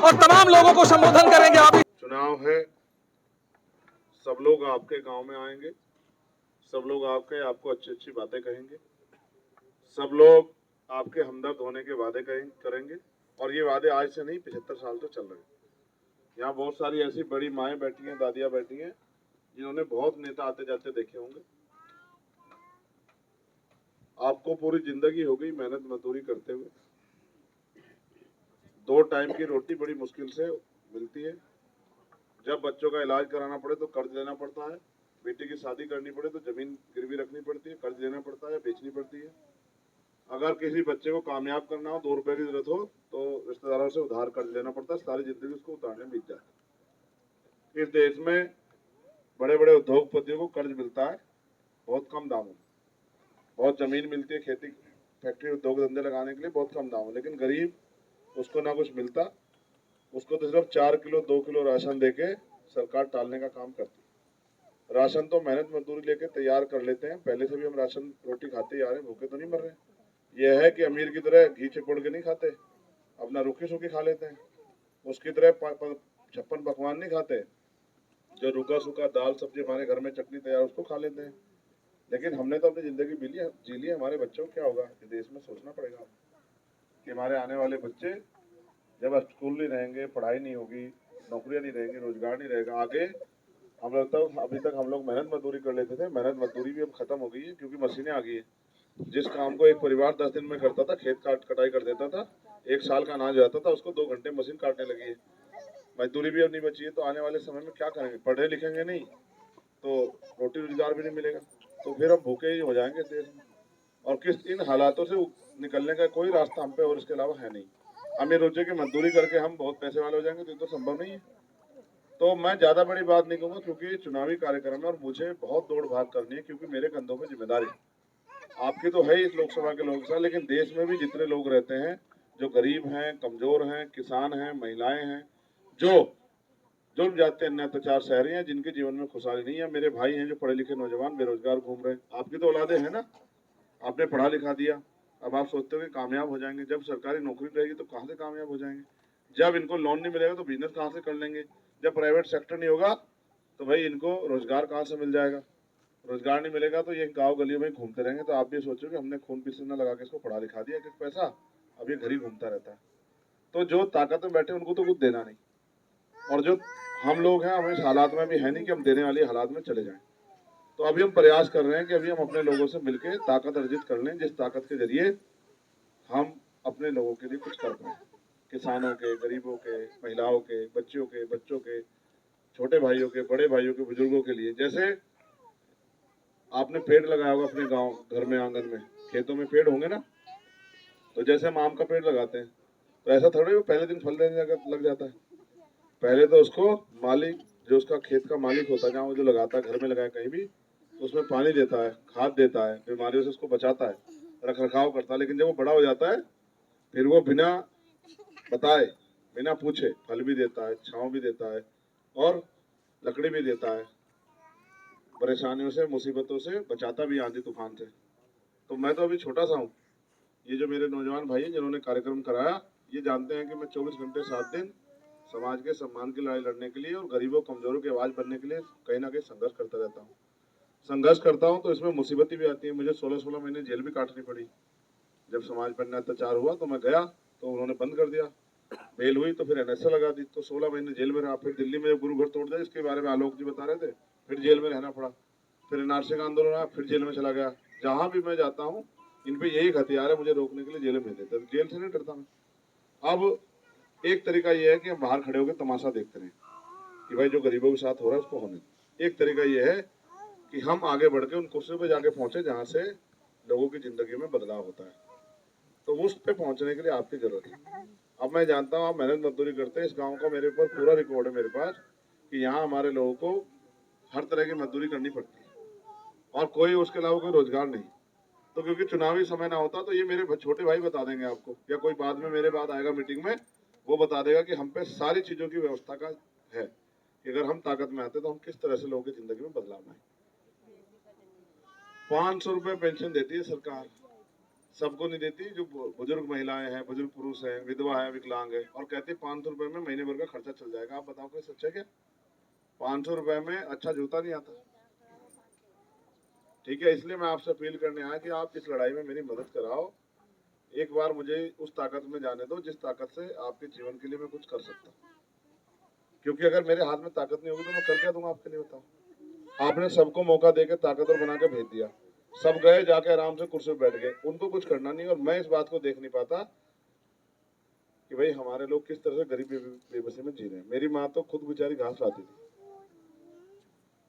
और तमाम लोगों को संबोधन करेंगे। आप चुनाव है, सब लोग आपके गांव में आएंगे, सब लोग आपको अच्छी अच्छी बातें कहेंगे, सब लोग आपके हमदर्द होने के वादे करेंगे। और ये वादे आज से नहीं, 75 साल से चल रहे हैं। यहाँ बहुत सारी ऐसी बड़ी माएँ बैठी हैं, दादियाँ बैठी हैं, जिन्होंने बहुत नेता आते जाते देखे होंगे। आपको पूरी जिंदगी हो गई मेहनत मजदूरी करते हुए। 2 टाइम की रोटी बड़ी मुश्किल से मिलती है। जब बच्चों का इलाज कराना पड़े तो कर्ज लेना पड़ता है, बेटी की शादी करनी पड़े तो जमीन गिरवी रखनी पड़ती है, कर्ज लेना पड़ता है, बेचनी पड़ती है। अगर किसी बच्चे को कामयाब करना हो, 2 रुपए की जरूरत हो, तो रिश्तेदारों से उधार कर्ज लेना पड़ता है। सारी जिंदगी उसको उतारने में बीत जाती है। इस देश में बड़े बड़े उद्योगपतियों को कर्ज मिलता है बहुत कम दामों में। बहुत जमीन मिलती है खेती फैक्ट्री उद्योग धंधे लगाने के लिए बहुत कम दामों, लेकिन गरीब उसको ना कुछ मिलता, उसको तो सिर्फ 4 किलो 2 किलो राशन देके सरकार टालने का काम करती है। राशन तो मेहनत मजदूरी लेके तैयार कर लेते हैं, पहले से भी हम राशन रोटी खाते ही आ रहे हैं, भूखे तो नहीं मर रहे। यह है कि अमीर की तरह घी चिपड़ के नहीं खाते, अपना रूखी सूखी खा लेते हैं। उसकी तरह 56 पकवान नहीं खाते, जो रूखा सूखा दाल सब्जी हमारे घर में चटनी तैयार उसको खा लेते हैं। लेकिन हमने तो अपनी जिंदगी जी ली है, हमारे बच्चों को क्या होगा इस देश में सोचना पड़ेगा कि हमारे आने वाले बच्चे जब स्कूल नहीं रहेंगे, पढ़ाई नहीं होगी, नौकरियां नहीं रहेंगी, रोजगार नहीं रहेगा, आगे हम लोग तो अभी तक हम लोग मेहनत मजदूरी कर लेते थे, मेहनत मजदूरी भी अब खत्म हो गई है क्योंकि मशीनें आ गई है। जिस काम को एक परिवार 10 दिन में करता था, खेत कटाई कर देता था, 1 साल का अनाज जाता था, उसको 2 घंटे मशीन काटने लगी है। मजदूरी भी अब नहीं बची है, तो आने वाले समय में क्या करेंगे? पढ़े लिखेंगे नहीं तो रोटी रोजगार भी नहीं मिलेगा, तो फिर हम भूखे ही हो जाएंगे देश में। और किस इन हालातों से निकलने का कोई रास्ता हम पे और इसके अलावा है नहीं। हम ये सोचे कि मजदूरी करके हम बहुत पैसे वाले हो जाएंगे, तो ये तो संभव नहीं है। तो मैं ज्यादा बड़ी बात नहीं कहूँगा क्योंकि चुनावी कार्यक्रम है और मुझे बहुत दौड़ भाग करनी है क्योंकि मेरे कंधों पे जिम्मेदारी है। आपकी तो है इस लोकसभा के लोग सर, लेकिन देश में भी जितने लोग रहते हैं जो गरीब हैं, कमजोर हैं, किसान हैं, महिलाएं हैं, जो जुर्म जाते अन्य अत्याचार सह रहे हैं, जिनके जीवन में खुशहाली नहीं है, मेरे भाई हैं जो पढ़े लिखे नौजवान बेरोजगार घूम रहे हैं। आपकी तो औलादे हैं ना, आपने पढ़ा लिखा दिया, अब आप सोचते हो कि कामयाब हो जाएंगे। जब सरकारी नौकरी रहेगी तो कहाँ से कामयाब हो जाएंगे? जब इनको लोन नहीं मिलेगा तो बिजनेस कहाँ से कर लेंगे? जब प्राइवेट सेक्टर नहीं होगा तो भाई इनको रोजगार कहाँ से मिल जाएगा? रोजगार नहीं मिलेगा तो ये गांव गलियों में घूमते रहेंगे। तो आप भी सोचो कि हमने खून पसीना लगा के इसको पढ़ा लिखा दिया, किस पैसा, अब ये घर ही घूमता रहता है। तो जो ताकत में बैठे उनको तो कुछ देना नहीं, और जो हम लोग हैं हम इस हालात में भी है नहीं कि हम देने वाली हालात में चले जाएं। तो अभी हम प्रयास कर रहे हैं कि अभी हम अपने लोगों से मिलकर ताकत अर्जित कर लें, जिस ताकत के जरिए हम अपने लोगों के लिए कुछ कर पाए। किसानों के, गरीबों के, महिलाओं के, बच्चों के, छोटे भाइयों के, बड़े भाइयों के, बुजुर्गों के लिए। जैसे आपने पेड़ लगाया होगा अपने गांव घर में, आंगन में, खेतों में पेड़ होंगे ना, तो जैसे हम आम का पेड़ लगाते हैं तो ऐसा थोड़ी वो पहले दिन फल देने लग जाता है। पहले तो उसको मालिक, जो उसका खेत का मालिक होता है, जहाँ वो जो लगाता है, घर में लगाया कहीं भी, तो उसमें पानी देता है, खाद देता है, बीमारियों से उसको बचाता है, रख रखाव करता है। लेकिन जब वो बड़ा हो जाता है फिर वो बिना बताए, बिना पूछे फल भी देता है, छांव भी देता है और लकड़ी भी देता है, परेशानियों से मुसीबतों से बचाता भी, आंधी तूफान से। तो मैं तो अभी छोटा सा हूँ, ये जो मेरे नौजवान भाई हैं जिन्होंने कार्यक्रम कराया, ये जानते हैं कि मैं 24 घंटे 7 दिन समाज के सम्मान की लड़ाई लड़ने के लिए और गरीबों कमजोरों की आवाज बनने के लिए कहीं ना कहीं संघर्ष करता रहता हूँ। संघर्ष करता हूँ तो इसमें मुसीबतें भी आती है। मुझे 16-16 महीने जेल भी काटनी पड़ी। जब समाज पर अत्याचार हुआ तो मैं गया तो उन्होंने बंद कर दिया, बेल हुई तो फिर एनएसए लगा दी, तो 16 महीने जेल में रहा। फिर दिल्ली में गुरु घर तोड़ दिया, इसके बारे में आलोक जी बता रहे थे, फिर जेल में रहना पड़ा। फिर एनआरसी का आंदोलन आया, फिर जेल में चला गया। जहां भी मैं जाता हूँ इन पे यही हथियार है, मुझे रोकने के लिए जेल में भेज देते। जेल से नहीं डरता मैं। अब एक तरीका ये है कि हम बाहर खड़े होकर तमाशा देखते रहे कि भाई जो गरीबों के साथ हो रहा है उसको होने। एक तरीका ये है कि हम आगे बढ़ के उन कुर्सियों पे जाके पहुंचे जहां से लोगों की जिंदगी में बदलाव होता है। तो उस पे पहुंचने के लिए आपकी जरूरत है। अब मैं जानता हूँ आप मेहनत मजदूरी करते हैं, इस गांव का मेरे ऊपर पूरा रिकॉर्ड है मेरे पास कि यहाँ हमारे लोगों को हर तरह की मजदूरी करनी पड़ती है और कोई उसके अलावा कोई रोजगार नहीं। तो क्योंकि चुनावी समय ना होता तो ये मेरे छोटे भाई बता देंगे आपको, या कोई बाद में मेरे बाद आएगा मीटिंग में, वो बता देगा कि हम पे सारी चीजों की व्यवस्था का है कि अगर हम ताकत में आते तो हम किस तरह से लोगों की जिंदगी में बदलाव लाए। 500 रुपए पेंशन देती है सरकार, सबको नहीं देती, जो बुजुर्ग महिलाएं हैं, बुजुर्ग पुरुष हैं, विधवा है, विकलांग है, और कहते 500 रुपए में महीने भर का खर्चा चल जाएगा। आप बताओ कोई सच्चा क्या? 500 रुपए में अच्छा जूता नहीं आता। ठीक है, इसलिए मैं आपसे अपील करने आया कि आप इस लड़ाई में मेरी मदद कराओ। एक बार मुझे उस ताकत में जाने दो जिस ताकत से आपके जीवन के लिए मैं कुछ कर सकता हूँ, क्योंकि अगर मेरे हाथ में ताकत नहीं होगी तो मैं कर क्या दूंगा आपके लिए, बताओ। आपने सबको मौका देकर ताकतवर बना के भेज दिया, सब गए जाके आराम से कुर्सी पर बैठ गए, उनको कुछ करना नहीं। और मैं इस बात को देख नहीं पाता कि भाई हमारे लोग किस तरह से गरीबी बेबसी में जी रहे हैं। मेरी माँ तो खुद बेचारी घास लाती थी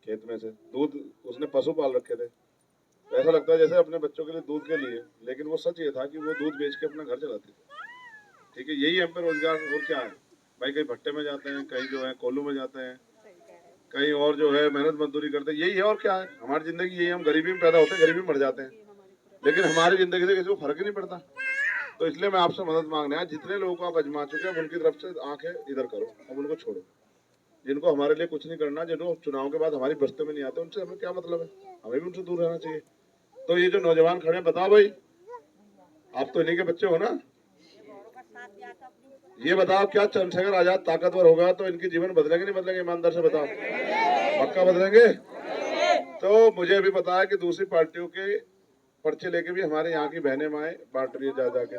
खेत में से, दूध, उसने पशु पाल रखे थे, ऐसा लगता है जैसे अपने बच्चों के लिए दूध के लिए, लेकिन वो सच ये था कि वो दूध बेच के अपना घर चलाती थी। ठीक है, यही हम पे रोजगार, और क्या है भाई। कहीं भट्टे में जाते हैं, कहीं जो है कोल्लू में जाते हैं, कहीं और जो है मेहनत मजदूरी करते हैं, यही है और क्या है। हमारी जिंदगी यही, हम गरीबी में पैदा होते हैं, गरीबी में मर जाते हैं, लेकिन हमारी जिंदगी से किसी को फर्क ही नहीं पड़ता। तो इसलिए मैं आपसे मदद मांगने आया, जितने लोगों को आप आजमा चुके हैं उनकी तरफ से आंखें इधर करो, अब उनको छोड़ो। जिनको हमारे लिए कुछ नहीं करना, जिनको चुनाव के बाद हमारी बस्ते में नहीं आते, उनसे हमें क्या मतलब है, हमें भी उनसे दूर रहना चाहिए। तो ये जो नौजवान खड़े हैं, बताओ भाई, आप तो इन्हीं के बच्चे हो ना, ये बताओ क्या चंद्रशेखर आजाद ताकतवर होगा तो इनके जीवन बदलेंगे नहीं बदलेंगे? ईमानदार से बताओ, पक्का बदलेंगे? तो मुझे अभी पता है कि दूसरी पार्टियों के पर्चे लेके भी हमारे यहाँ की बहनें माए बांट रही है जा जाके।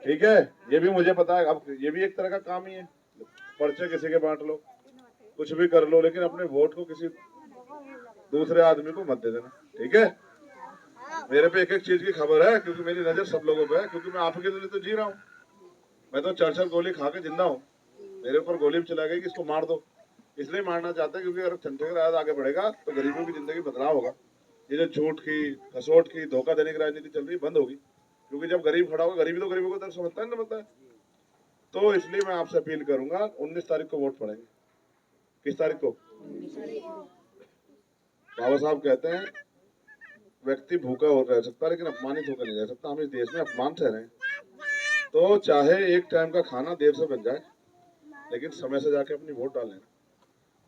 ठीक है, ये भी मुझे पता है। अब ये भी एक तरह का काम ही है, पर्चे किसी के बांट लो, कुछ भी कर लो, लेकिन अपने वोट को किसी दूसरे आदमी को मत दे देना। ठीक है, मेरे पे एक एक चीज की खबर है, क्योंकि मेरी नजर सब लोगों पे है, क्योंकि मैं आपके लिए तो जी रहा हूँ। मैं तो 4 गोली खा के जिंदा हूँ, मेरे ऊपर गोली भी चला गई कि इसको मार दो, इसलिए मारना चाहते हैं क्योंकि अगर चंद्रशेखर आजाद आगे बढ़ेगा तो गरीबों की जिंदगी बदलाव होगा। ये जो झूठ की, खसोट की, धोखा देने की राजनीति चल रही है, बंद होगी, क्योंकि जब गरीब खड़ा होगा, गरीबी तो गरीबों को दर्द समझता है ना, समझता है। तो इसलिए मैं आपसे अपील करूंगा, 19 तारीख को वोट पड़ेंगे। किस तारीख को? बाबा साहब कहते हैं व्यक्ति भूखा हो रह सकता है लेकिन अपमानित होकर नहीं रह सकता। हम इस देश में अपमान सह रहे हैं, तो चाहे एक टाइम का खाना देर से बन जाए, लेकिन समय से जाके अपनी वोट डाल लेना।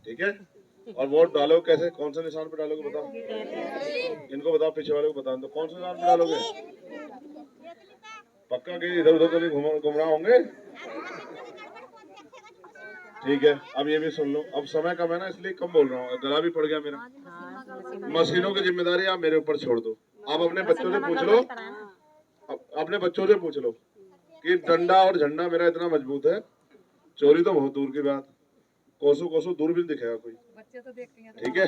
ठीक है, और वोट डालो कैसे, कौन से निशान पे डालोगे बताओ, इनको बताओ, पीछे वाले को बताओ, तो कौन से निशान पे डालोगे? पक्का कि इधर उधर तो नहीं गुमराह होंगे? ठीक है, अब ये भी सुन लो, अब समय कम है ना, इसलिए कम बोल रहा हूँ, गला भी पड़ गया मेरा। मशीनों की जिम्मेदारी आप मेरे ऊपर छोड़ दो। आप अपने बच्चों से पूछ लो, अपने बच्चों से पूछ लो कि डंडा और झंडा मेरा इतना मजबूत है, चोरी तो बहुत दूर की बात, कोसों कोसों दूर भी दिखेगा कोई। ठीक है,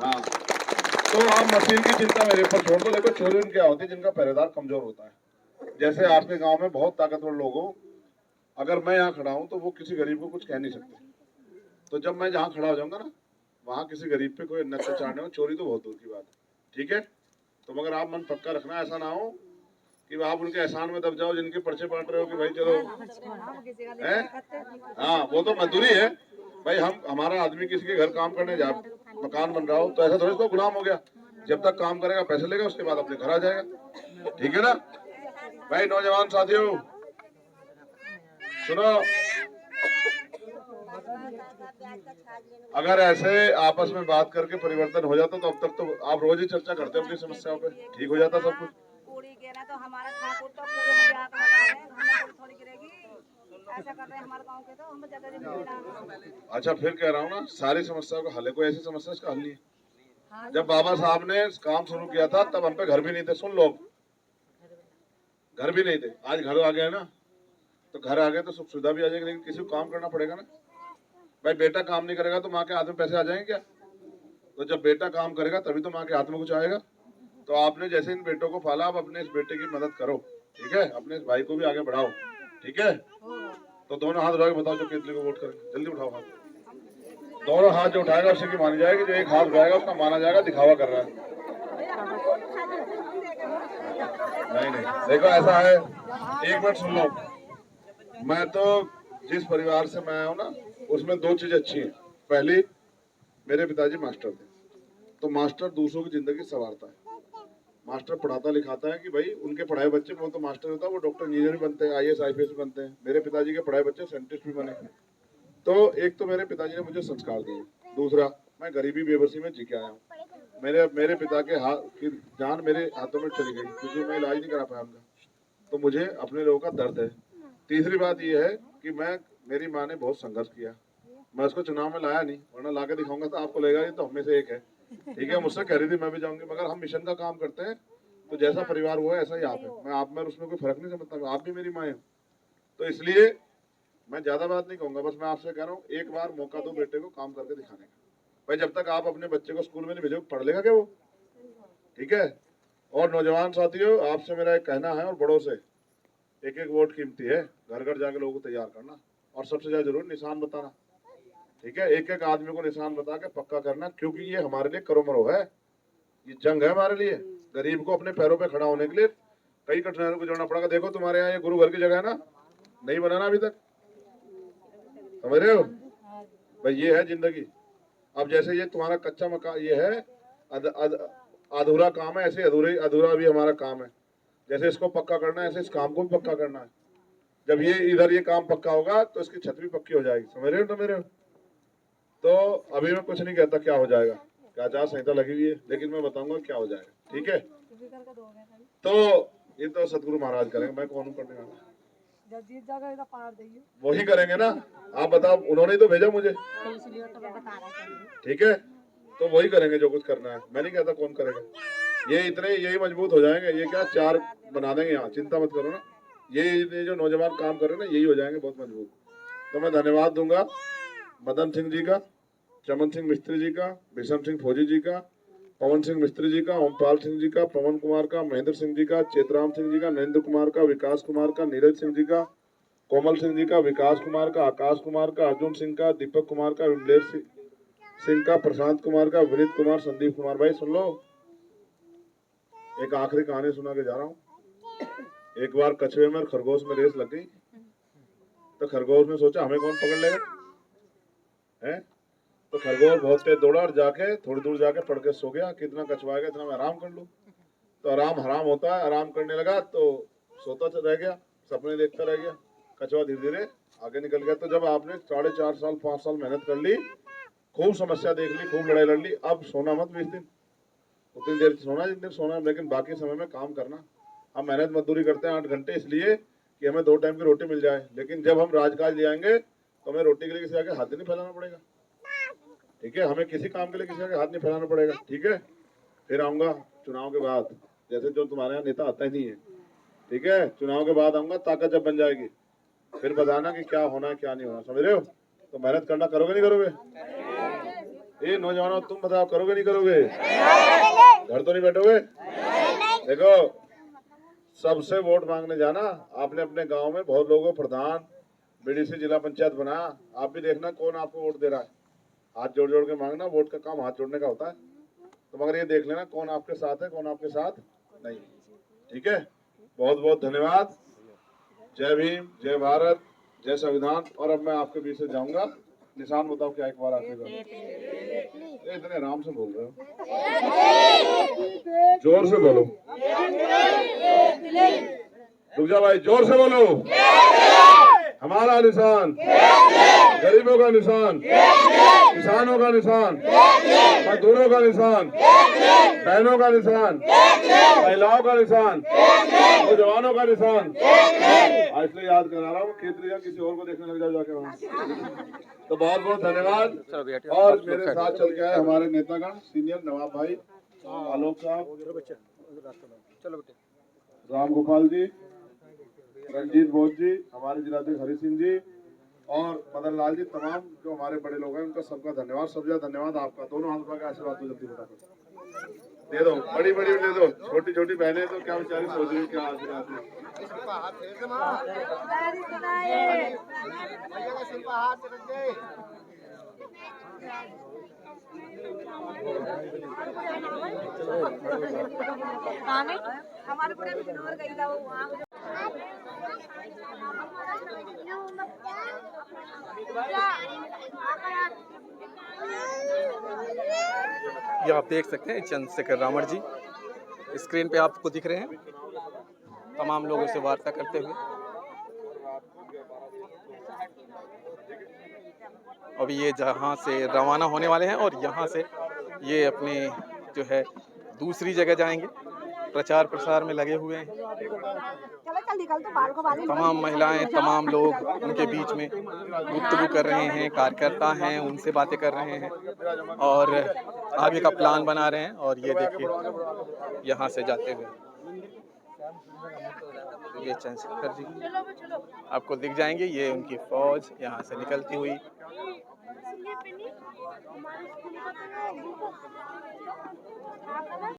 हाँ, तो आप मशीन की चिंता मेरे ऊपर छोड़ दो। देखो चोरी उनके क्या होती है जिनका पहरेदार कमजोर होता है। जैसे आपके गांव में बहुत ताकतवर लोग हो, अगर मैं यहाँ खड़ा हूँ तो वो किसी गरीब को कुछ कह नहीं सकते, तो जब मैं जहाँ खड़ा हो जाऊंगा ना, वहाँ किसी गरीब पे कोई अत्याचार नहीं हो, चोरी तो बहुत दूर की बात है। ठीक है, तो मगर आप मन पक्का रखना, ऐसा ना हो कि आप उनके एहसान में दब जाओ, जिनके पर्चे बांट रहे हो कि भाई चलो है। हाँ, वो तो मजदूरी है भाई, हम हमारा आदमी किसी के घर काम करने जा, मकान बन रहा हो तो ऐसा थोड़ी उसको गुलाम हो गया, जब तक काम करेगा पैसे लेगा, उसके बाद अपने घर आ जाएगा। ठीक है ना भाई? नौजवान साथियों सुनो, अगर ऐसे आपस में बात करके परिवर्तन हो जाता तो अब तक तो आप रोज ही चर्चा करते अपनी समस्याओं पे, ठीक हो जाता सब कुछ। तो हमारा ठाकुर तो पूरे मजाक लगा रहे हैं, हमें थोड़ी गिरेगी, ऐसा कर रहे हैं हमारे गांव के, तो हम ज्यादा नहीं मिलेगा। अच्छा, फिर कह रहा हूँ ना, सारी समस्याओं का हल है, कोई ऐसी समस्या इसका हल नहीं है। जब बाबा साहब ने काम शुरू किया था तब हम पे घर भी नहीं थे, सुन लो, घर भी नहीं थे, आज घर आ गए ना, तो घर आ गए तो सुख सुविधा भी आ जाएगी, लेकिन किसी को काम करना पड़ेगा ना भाई। बेटा काम नहीं करेगा तो माँ के हाथ में पैसे आ जाएंगे क्या? तो जब बेटा काम करेगा तभी तो माँ के हाथ में कुछ आएगा। तो आपने जैसे इन बेटों को पाला, आप अपने इस बेटे की मदद करो। ठीक है, अपने इस भाई को भी आगे बढ़ाओ। ठीक है, तो दोनों हाथ उठा के बताओ जो केतली को वोट करें, जल्दी उठाओ हाथ। दोनों हाथ जो उठाएगा उससे की मानी जाएगी, जो एक हाथ उठाएगा उसका माना जाएगा दिखावा कर रहा है। नहीं नहीं, देखो ऐसा है, एक मिनट सुन लो, मैं तो जिस परिवार से मैं आया हूँ ना, उसमें 2 चीजें अच्छी हैं। पहली, मेरे पिताजी मास्टर थे, तो मास्टर दूसरों की जिंदगी संवारता है। मास्टर पढ़ाता लिखाता है कि भाई उनके पढ़ाए बच्चे, वो तो मास्टर होता है, वो डॉक्टर इंजीनियर भी बनते हैं, IAS IPS भी बनते हैं। मेरे पिताजी के पढ़ाए बच्चे साइंटिस्ट भी बने। तो एक तो मेरे पिताजी ने मुझे संस्कार दिए, दूसरा मैं गरीबी बेबसी में जी के आया हूँ। मेरे मेरे पिता के हाथ की जान मेरे हाथों में चली गई क्योंकि मैं इलाज नहीं करा पाया उनका, तो मुझे अपने लोगों का दर्द है। तीसरी बात ये है कि मेरी माँ ने बहुत संघर्ष किया, मैं उसको चुनाव में लाया नहीं, वरना ला के दिखाऊंगा तो आपको लगेगा ये तो हम में से एक है। ठीक है, मुझसे कह रही थी मैं भी जाऊंगी, मगर हम मिशन का काम करते हैं तो जैसा परिवार हुआ है ऐसा ही आप है, मैं आप में उसमें कोई फर्क नहीं समझता, आप भी मेरी माँ है। तो इसलिए मैं ज्यादा बात नहीं कहूंगा, बस मैं आपसे कह रहा हूँ एक बार मौका दो बेटे को काम करके दिखाने का। भाई जब तक आप अपने बच्चे को स्कूल में नहीं भेजोगे पढ़ लेगा क्या वो? ठीक है। और नौजवान साथियों, आपसे मेरा एक कहना है और बड़ों से, एक एक वोट कीमती है, घर घर जाके लोगों को तैयार करना और सबसे ज्यादा जरूर निशान बताना। ठीक है, एक एक आदमी को निशान बता के पक्का करना, क्योंकि ये हमारे लिए करो मरो है, ये जंग है हमारे लिए। गरीब को अपने पैरों पे खड़ा होने के लिए कई कठिनाइयों को जोड़ना पड़ेगा। देखो तुम्हारे यहाँ ये गुरु घर की जगह है ना, नहीं बनाना अभी तक, समझ रहे हो भाई, ये है जिंदगी। अब जैसे ये तुम्हारा कच्चा मकान ये है, अधूरा काम है, ऐसे अधूरा भी हमारा काम है। जैसे इसको पक्का करना है ऐसे इस काम को भी पक्का करना है। जब ये इधर ये काम पक्का होगा तो इसकी छत भी पक्की हो जाएगी, समझ रहे हो ना मेरे? तो अभी मैं कुछ नहीं कहता क्या हो जाएगा, क्या आचार संहिता लगी हुई है, लेकिन मैं बताऊंगा क्या हो जाएगा। ठीक है, तो ये तो सतगुरु महाराज करेंगे, मैं कौन हूँ करने वाला? वही करेंगे ना, आप बताओ, उन्होंने ही तो भेजा मुझे। ठीक है, तो वही करेंगे जो कुछ करना है, मैं नहीं कहता कौन करेगा। ये इतने यही मजबूत हो जाएंगे, ये क्या चार बना देंगे यहाँ, चिंता मत करो ना। ये जो नौजवान काम कर रहे हैं ना, यही हो जाएंगे बहुत मजबूत। तो मैं धन्यवाद दूंगा मदन सिंह जी का, चमन सिंह मिस्त्री जी का, भीषम सिंह फौजी जी का, पवन सिंह मिस्त्री जी का, ओमपाल सिंह जी का, पवन कुमार का, महेंद्र सिंह जी का, चेतराम सिंह जी का, नरेंद्र कुमार का, विकास कुमार का, नीरज सिंह जी का, कोमल सिंह जी का, विकास कुमार का, आकाश कुमार का, अर्जुन सिंह का, दीपक कुमार का, विमलेश सिंह का, प्रशांत कुमार का, विनीत कुमार, संदीप कुमार। भाई सुन लो, एक आखिरी कहानी सुना के जा रहा हूँ। एक बार कछुए में और खरगोश में रेस लग गई, तो खरगोश ने सोचा हमें कौन पकड़ लेगा, है? तो खरगोश बहुत तेज दौड़ा और जाके थोड़ी दूर जाके पड़ के सो गया, कितना कछुआएगा इतना मैं आराम कर लूं। तो आराम हराम होता है, आराम करने लगा तो सोता रह गया, सपने देखता रह गया। कछुआ धीरे धीरे आगे निकल गया। तो जब आपने 4.5 साल 5 साल मेहनत कर ली, खूब समस्या देख ली, खूब लड़ाई लड़ ली, अब सोना मत 20 दिन, उतनी देर सोना जितने सोना, लेकिन बाकी समय में काम करना। हम मेहनत मजदूरी करते हैं 8 घंटे इसलिए कि हमें 2 टाइम की रोटी मिल जाए, लेकिन जब हम राजकाज ले आएंगे तो हमें रोटी के लिए किसी आगे हाथ नहीं फैलाना पड़ेगा। ठीक है, हमें किसी काम के लिए किसी आगे हाथ नहीं फैलाना पड़ेगा। ठीक है, फिर आऊंगा चुनाव के बाद, जैसे जो तुम्हारे यहाँ नेता आता ही नहीं है। ठीक है, चुनाव के बाद आऊंगा, ताकत जब बन जाएगी फिर बताना कि क्या होना है क्या नहीं होना, समझ रहे हो? तो मेहनत करना, करोगे नहीं करोगे? ये नौजवानों तुम बताओ, करोगे नहीं करोगे? घर तो नहीं बैठोगे? देखो, सबसे वोट मांगने जाना, आपने अपने गांव में बहुत लोगों को प्रधान बीडीसी जिला पंचायत बना, आप भी देखना कौन आपको वोट दे रहा है। हाथ जोड़ जोड़ के मांगना, वोट का काम हाथ जोड़ने का होता है। तो मगर ये देख लेना कौन आपके साथ है कौन आपके साथ नहीं। ठीक है, बहुत बहुत धन्यवाद। जय भीम, जय भारत, जय संविधान। और अब मैं आपके बीच से जाऊंगा, निशान बताओ क्या एक बार आखिरी इतने आराम से बोल रहे हो, जोर से बोलो। रुक जा भाई, जोर से बोलो। हमारा निशान, गरीबों का निशान, किसानों का निशान, मजदूरों का निशान, बहनों का निशान, महिलाओं का निशान, नौजवानों का निशान। इसलिए याद करा रहा हूँ, केंद्रीय किसी और को देखने लग जाओ जाके वहाँ। तो बहुत बहुत धन्यवाद। और मेरे साथ चल के आए हमारे नेतागण, सीनियर नवाब भाई आलोक साहब, राम गोपाल जी, रंजीत बोस जी, हमारे जिलाध्यक्ष हरि सिंह जी और मदन लाल जी, तमाम जो हमारे बड़े लोग हैं उनका सबका धन्यवाद। सबसे ज्यादा धन्यवाद आपका, दोनों हाथ उठा के आशीर्वाद दो, जल्दी फटाफट दे दो, बड़ी बड़ी दे दो, छोटी छोटी बहनें तो क्या बेचारी सोच रही क्या आशीर्वाद है। हमारे पूरे बिजनौर गई था वो वहाँ। ये आप देख सकते हैं चंद्रशेखर रावण जी स्क्रीन पे आपको दिख रहे हैं, तमाम लोगों से वार्ता करते हुए। अभी ये जहाँ से रवाना होने वाले हैं और यहाँ से ये अपने जो है दूसरी जगह जाएंगे, प्रचार प्रसार में लगे हुए हैं। चलो चल निकल तो बाल को बाल तमाम महिलाएं, तमाम लोग उनके बीच में गुफ्तगू कर रहे हैं, कार्यकर्ता हैं उनसे बातें कर रहे हैं और आगे का प्लान बना रहे हैं। और ये देखिए यहाँ से जाते हुए ये चंद्रशेखर जी आपको दिख जाएंगे, ये उनकी फौज यहाँ से निकलती हुई।